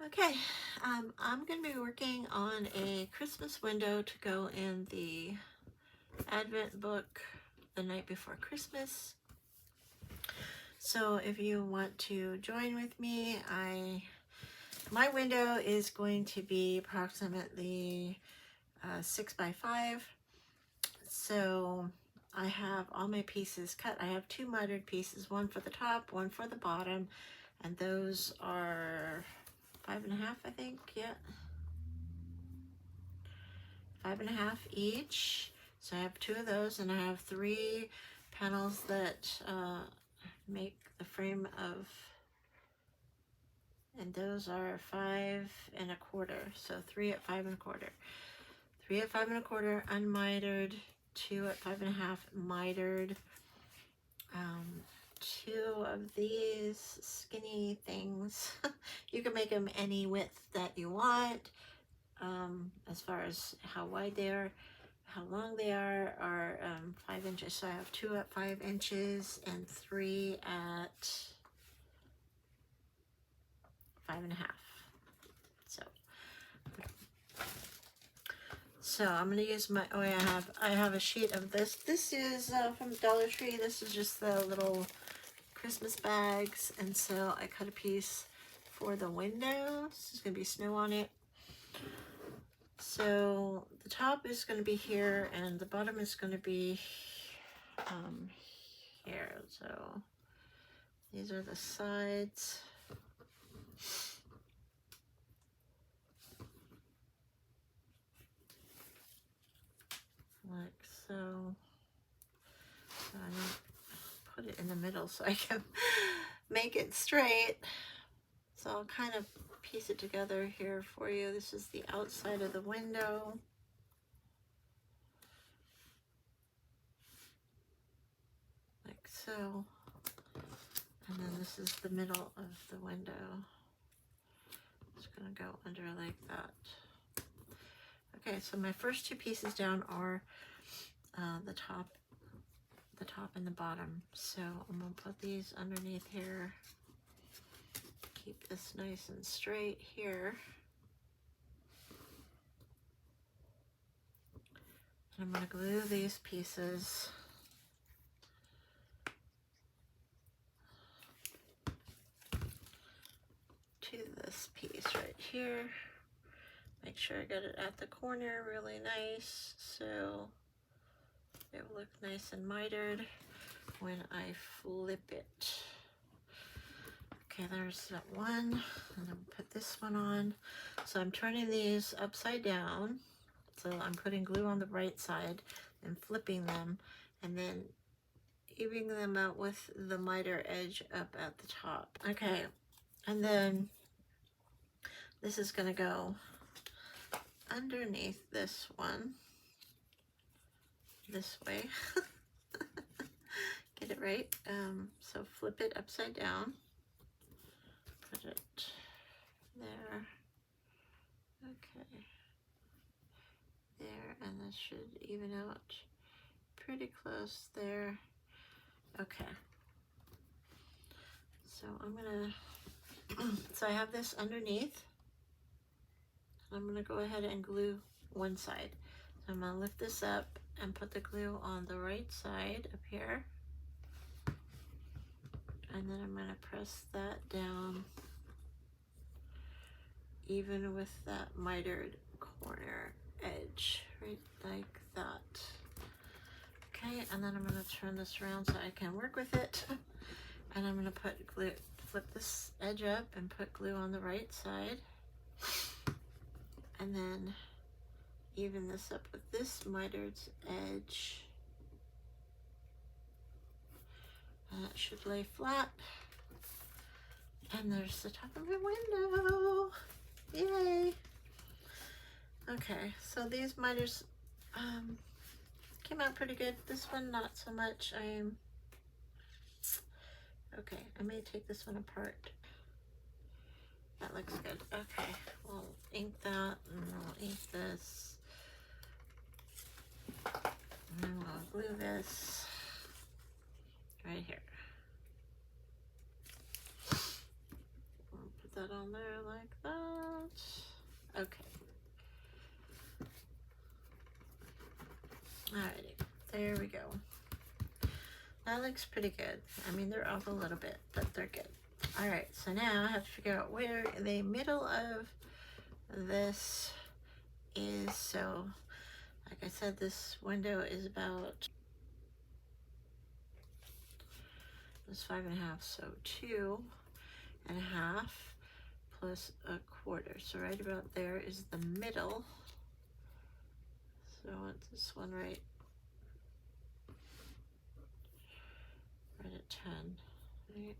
Okay, I'm going to be working on a Christmas window to go in the Advent book, The Night Before Christmas. So if you want to join with me, my window is going to be approximately 6 by 5. So I have all my pieces cut. I have 2 mitered pieces, one for the top, one for the bottom, and those are 5.5, I think. Yeah, 5.5 each. So I have 2 of those, and I have 3 panels that make the frame of, and those are 5.25. So 3 at 5.25, 3 at 5.25 unmitered, 2 at 5.5 mitered. 2 of these skinny things. You can make them any width that you want. As far as how wide they are, how long they are 5 inches. So I have 2 at 5 inches and 3 at 5.5. So I'm gonna use my, I have a sheet of this. This is from Dollar Tree. This is just the little Christmas bags, and so I cut a piece for the window. There's gonna be snow on it. So the top is gonna be here, and the bottom is gonna be here. So these are the sides. Like so. So I'm gonna put it in the middle so I can make it straight. So I'll kind of piece it together here for you. This is the outside of the window. Like so. And then this is the middle of the window. It's gonna go under like that. Okay, so my first 2 pieces down are the top and the bottom. So I'm gonna put these underneath here. Keep this nice and straight here. And I'm gonna glue these pieces to this piece right here. Make sure I get it at the corner really nice, so it will look nice and mitered when I flip it. Okay, there's that one, and then put this one on. So I'm turning these upside down. So I'm putting glue on the right side and flipping them, and then evening them out with the miter edge up at the top. Okay, and then this is gonna go underneath this one, this way. Get it right. So flip it upside down, put it there, okay, there, and this should even out pretty close there. Okay, so I'm gonna, so I have this underneath. I'm gonna go ahead and glue one side. So I'm gonna lift this up and put the glue on the right side up here. And then I'm gonna press that down even with that mitered corner edge, right like that. Okay, and then I'm gonna turn this around so I can work with it. And I'm gonna put glue, flip this edge up and put glue on the right side. And then even this up with this mitered edge. And it should lay flat. And there's the top of the window. Yay! Okay, so these miters came out pretty good. This one not so much. Okay, I may take this one apart. That looks good. Okay, we'll ink that, and we'll ink this. And then we'll glue this right here. We'll put that on there like that. That looks pretty good. I mean, they're off a little bit, but they're good. All right, so now I have to figure out where the middle of this is. So, like I said, this window is about, it's 5.5, so 2.5 plus 1/4. So right about there is the middle. So I want this one right at 10, right?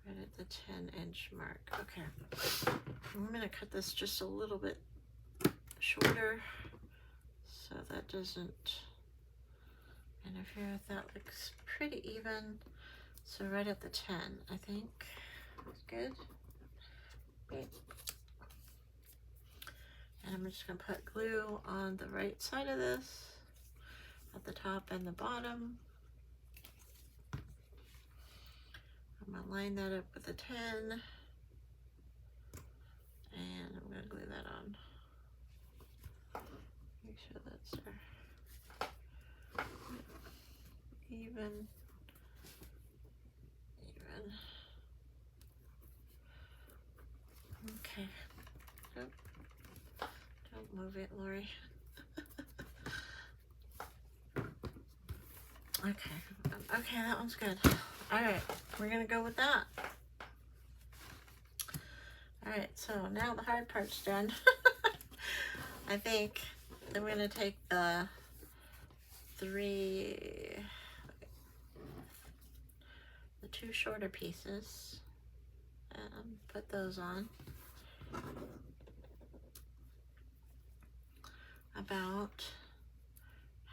Right at the 10-inch mark. Okay, I'm gonna cut this just a little bit shorter so that doesn't interfere. That looks pretty even. So right at the 10, I think. That's good. Great. And I'm just gonna put glue on the right side of this, at the top and the bottom. I'm gonna line that up with a 10, and I'm gonna glue that on. Make sure that's there. Even. Okay. Oh, don't move it, Lori. Okay, that one's good. All right, we're gonna go with that. All right, so now the hard part's done. I think then we're gonna take the two shorter pieces and put those on about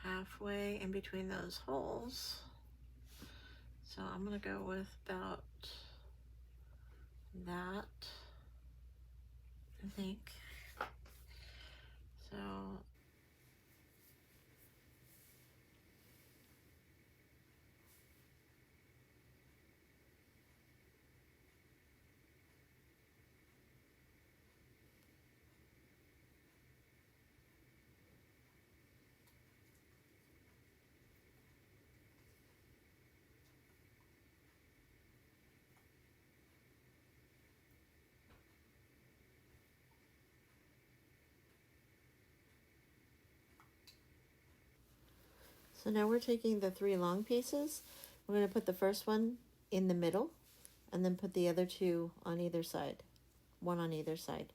halfway in between those holes. So I'm gonna go with about that, I think. So now we're taking the 3 long pieces. We're going to put the first one in the middle and then put the other 2 on either side, 1 on either side.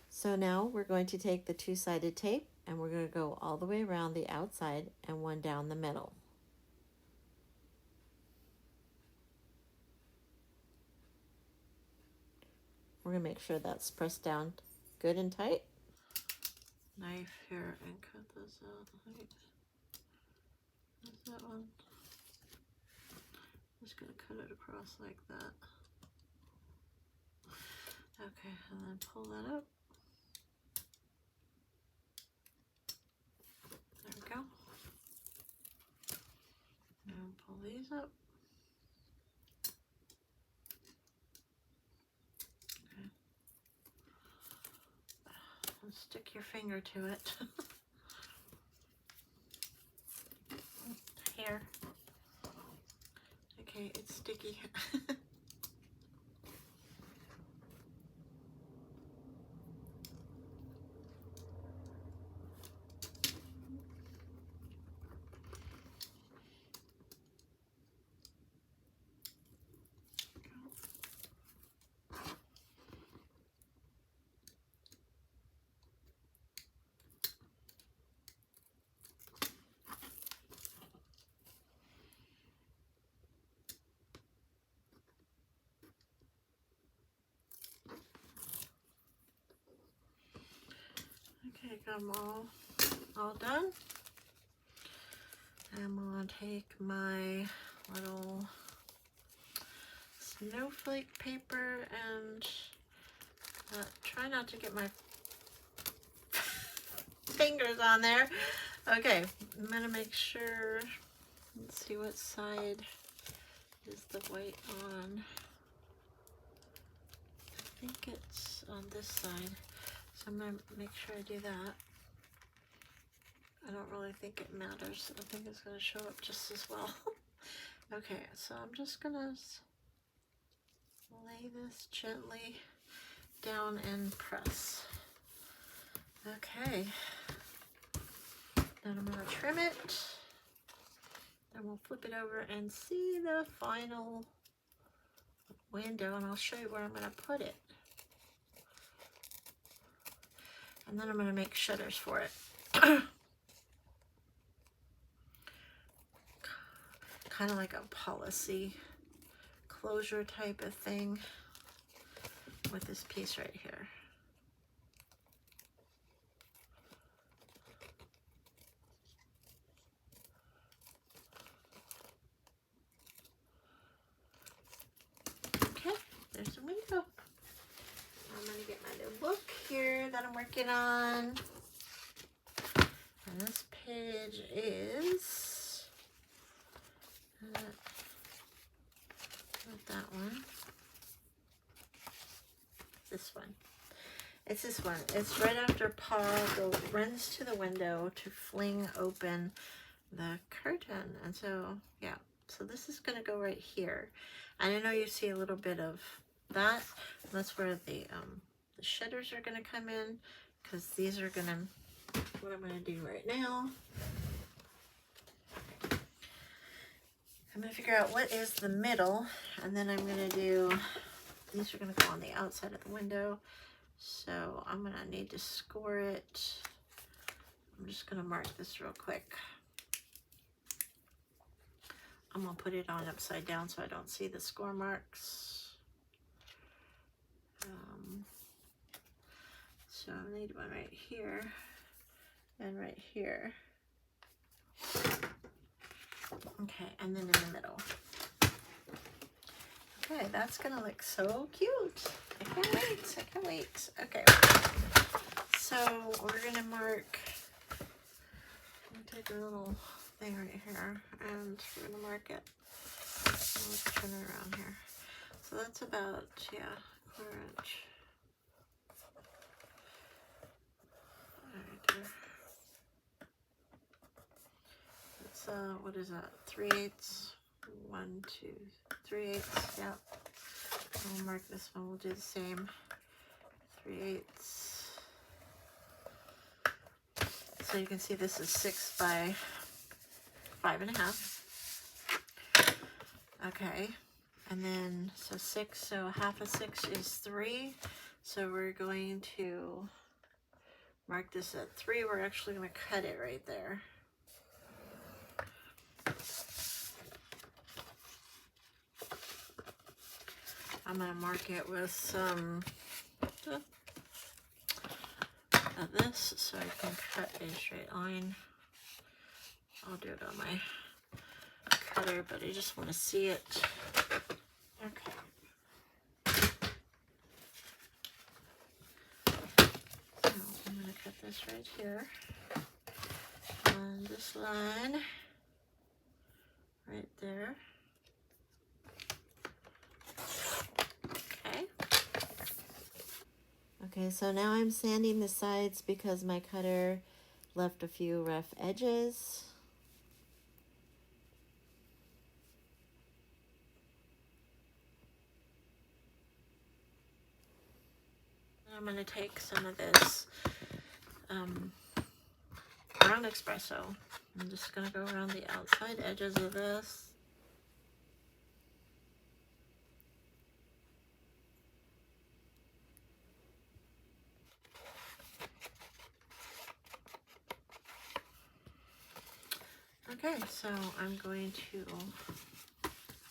So now we're going to take the 2-sided tape and we're going to go all the way around the outside and 1 down the middle. We're going to make sure that's pressed down good and tight. Knife here and cut this out. There's that one. Just going to cut it across like that. Okay, and then pull that up. There we go. And pull these up. Okay. And stick your finger to it. Here. Okay, it's sticky. Okay, got them all done. I'm gonna take my little snowflake paper and try not to get my fingers on there. Okay, I'm gonna make sure, let's see what side is the white on. I think it's on this side, so I'm gonna make sure I do that. I don't really think it matters. I think it's gonna show up just as well. Okay, so I'm just gonna lay this gently down and press. Okay, then I'm gonna trim it. Then we'll flip it over and see the final window, and I'll show you where I'm gonna put it. And then I'm gonna make shutters for it. Kind of like a policy closure type of thing with this piece right here. Okay, there's the window. I'm gonna get my new book here that I'm working on. And this page is not that one. This one. It's this one. It's right after Paul runs to the window to fling open the curtain. And so, yeah. So this is going to go right here. And I know you see a little bit of that. That's where the shutters are going to come in, because these are going to, what I'm going to do right now, I'm going to figure out what is the middle, and then I'm going to do, these are going to go on the outside of the window. So I'm going to need to score it. I'm just going to mark this real quick. I'm going to put it on upside down so I don't see the score marks. So I need one right here and right here. Okay, and then in the middle. Okay, that's gonna look so cute. I can't wait, I can't wait. Okay, so we're gonna mark, I'm gonna take a little thing right here and we're gonna mark it. Let's turn it around here. So that's about, yeah, 1/4 inch. Right there. It's, what is that, 3/8? 1, 2, 3/8, yeah. We'll mark this one, we'll do the same, 3/8. So you can see this is 6 by 5.5. Okay, and then, so 6, so 1/2 of 6 is 3. So we're going to mark this at 3. We're actually going to cut it right there. I'm going to mark it with some of this so I can cut a straight line. I'll do it on my cutter, but I just want to see it. Okay. So I'm going to cut this right here on this line right there. Okay, so now I'm sanding the sides because my cutter left a few rough edges. I'm going to take some of this brown espresso. I'm just going to go around the outside edges of this. Okay, so I'm going to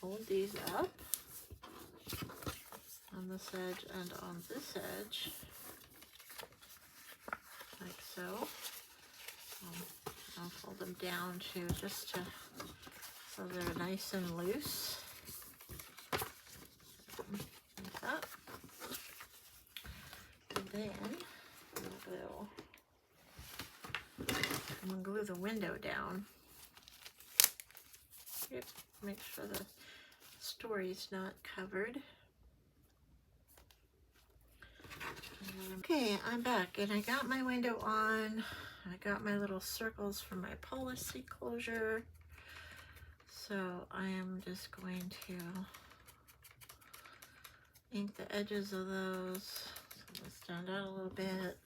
hold these up on this edge and on this edge, like so. I'll fold them down to just to, so they're nice and loose, like that. And then we'll I'm gonna glue the window down. Yep, make sure the story's not covered. Okay, I'm back and I got my window on. I got my little circles for my policy closure. So I am just going to ink the edges of those. So let's stand out a little bit.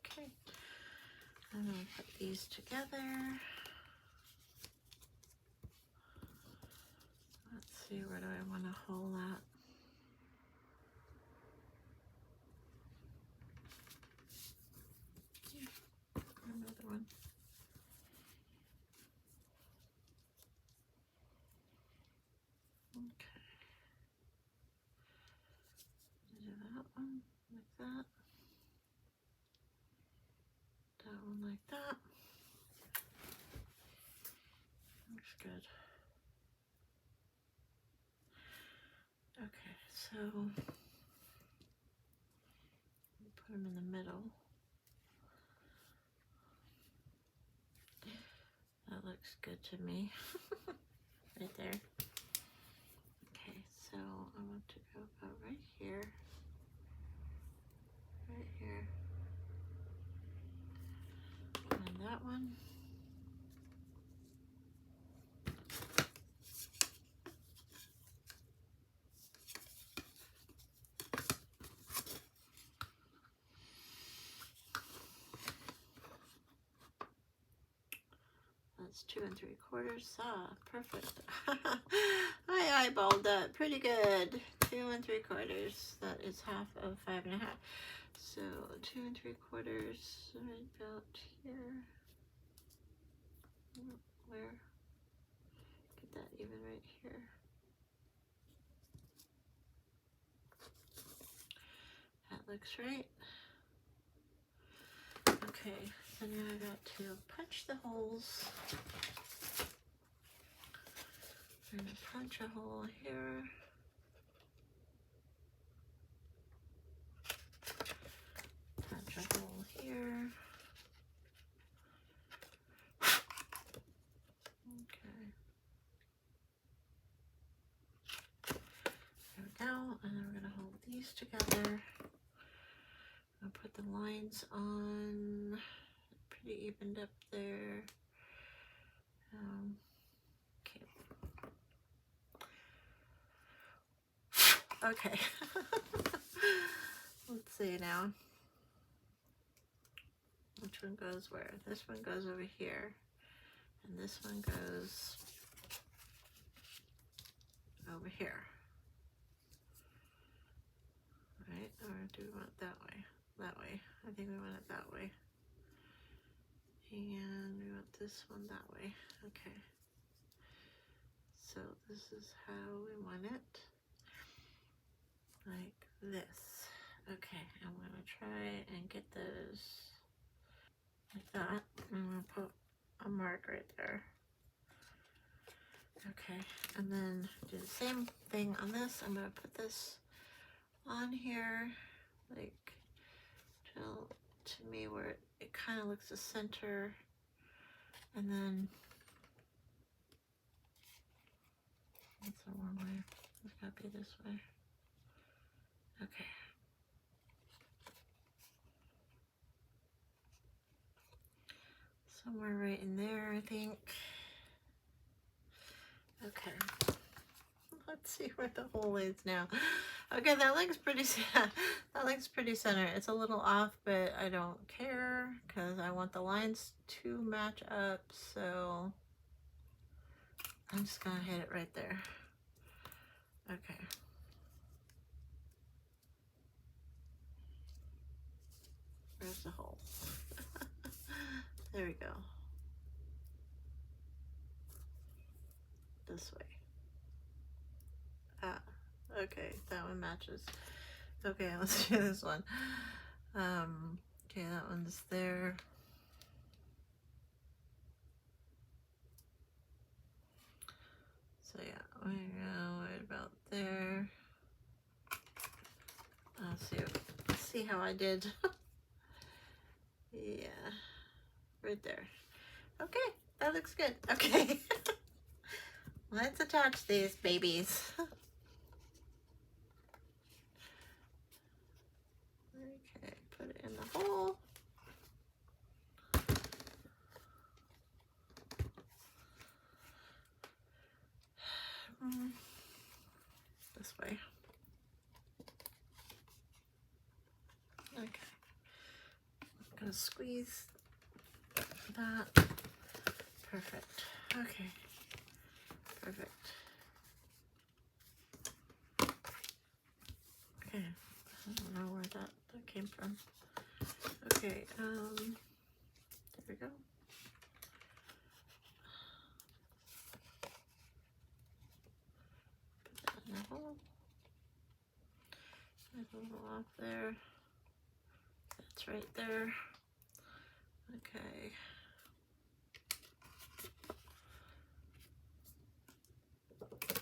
Okay, I'm gonna put these together. Let's see, where do I want to hold that? Yeah, another one. Okay. Do that one like that. That one like that. Looks good. Okay, so put them in the middle. That looks good to me. Right there. Okay, so I want to go about right here. Right here. And that one. That's 2 3/4. Ah, perfect. I eyeballed that pretty good. 2 3/4. That is half of 5 1/2. So 2 3/4 right about here. Where? Get that even right here. That looks right. Okay, so now I got to punch the holes. I'm going to punch a hole here. Punch a hole here. Okay. There we go. And then we're going to hold these together. I'll put the lines on. Pretty evened up there. Okay. Let's see now. Which one goes where? This one goes over here. And this one goes over here. Right? Or do we want it that way? That way. I think we want it that way. And we want this one that way. Okay. So this is how we want it. Like this. Okay, I'm going to try and get those like that. I'm going to put a mark right there. Okay, and then do the same thing on this. I'm going to put this on here, like to me where it kind of looks the center, and then that's the wrong way. It's got to be this way. Okay. Somewhere right in there, I think. Okay. Let's see where the hole is now. Okay, that looks pretty. That looks pretty center. It's a little off, but I don't care because I want the lines to match up. So I'm just gonna hit it right there. Okay. Where's the hole? There we go. This way. Ah, okay, that one matches. Okay, let's do this one. Okay, that one's there. So yeah, we're about there. Let's see how I did. Yeah, right there. Okay, that looks good. Okay. Let's attach these babies. Okay, put it in the hole. This way. Okay. I'm gonna squeeze that. Perfect. Okay. Perfect. Okay. I don't know where that came from. Okay, there we go. Put that in the hole. There's a little off there. That's right there. Okay.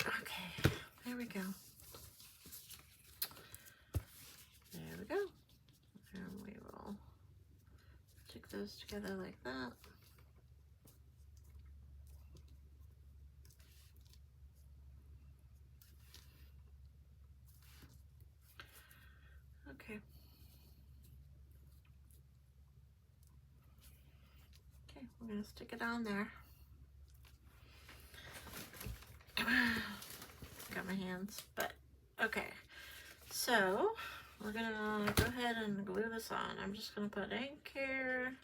Okay, there we go. There we go. And we will stick those together like that. Okay. Okay, we're gonna stick it on there. Got my hands, but okay. So we're gonna go ahead and glue this on. I'm just gonna put ink here.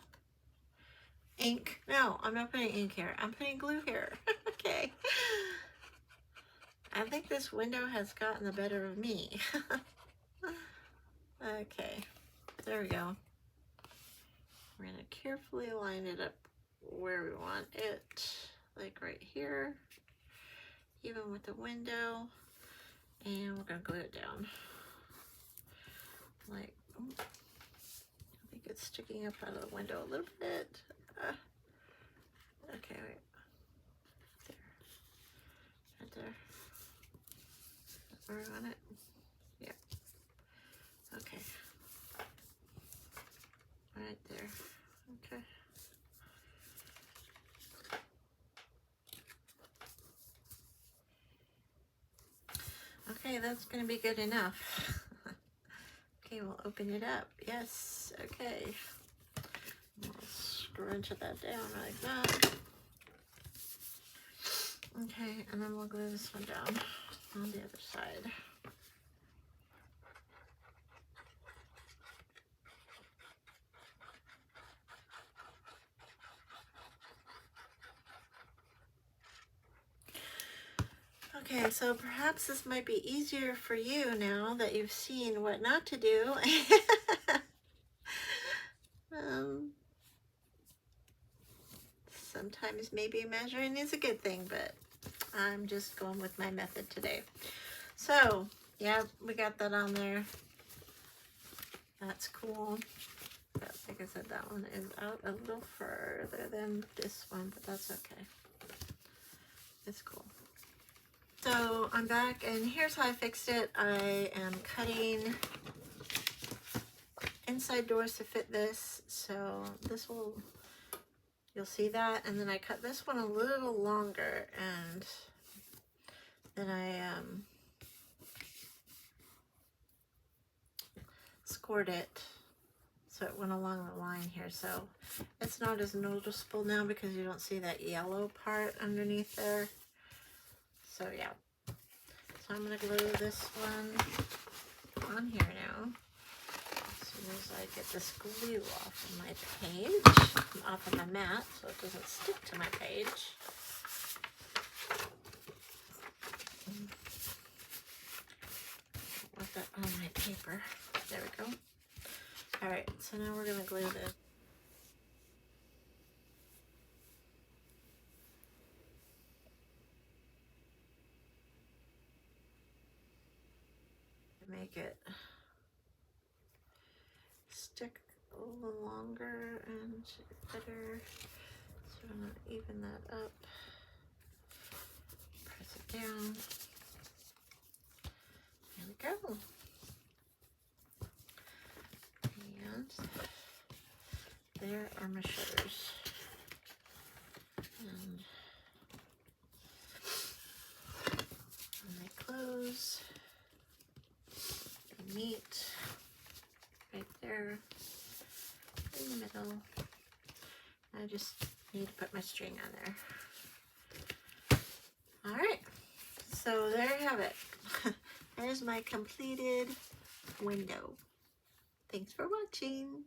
Ink? No, I'm not putting ink here. I'm putting glue here. Okay. I think this window has gotten the better of me. Okay, there we go. We're gonna carefully line it up where we want it, like right here, even with the window, and we're gonna glue it down. Like, I think it's sticking up out of the window a little bit. Okay, wait. There. Right there. Where we want it? Yeah. Okay. Right there. Okay. Okay, that's going to be good enough. Okay, we'll open it up. Yes, okay. We'll scrunch that down like that. Okay, and then we'll glue this one down on the other side. Okay, so perhaps this might be easier for you now that you've seen what not to do. Sometimes maybe measuring is a good thing, but I'm just going with my method today. So, yeah, we got that on there. That's cool. But like I said, that one is out a little further than this one, but that's okay. It's cool. So I'm back, and here's how I fixed it. I am cutting inside doors to fit this, so this will, you'll see that, and then I cut this one a little longer, and then I scored it so it went along the line here, so it's not as noticeable now because you don't see that yellow part underneath there. So yeah, so I'm going to glue this one on here now. As soon as I get this glue off of my page, off of my mat, so it doesn't stick to my page. Want that on my paper. There we go. All right, so now we're going to glue this. Make it stick a little longer and better. So I'm going to even that up. Press it down. there are my shutters. And my clothes, they meet right there in the middle. I just need to put my string on there. All right, so there you have it. That is my completed window. Thanks for watching.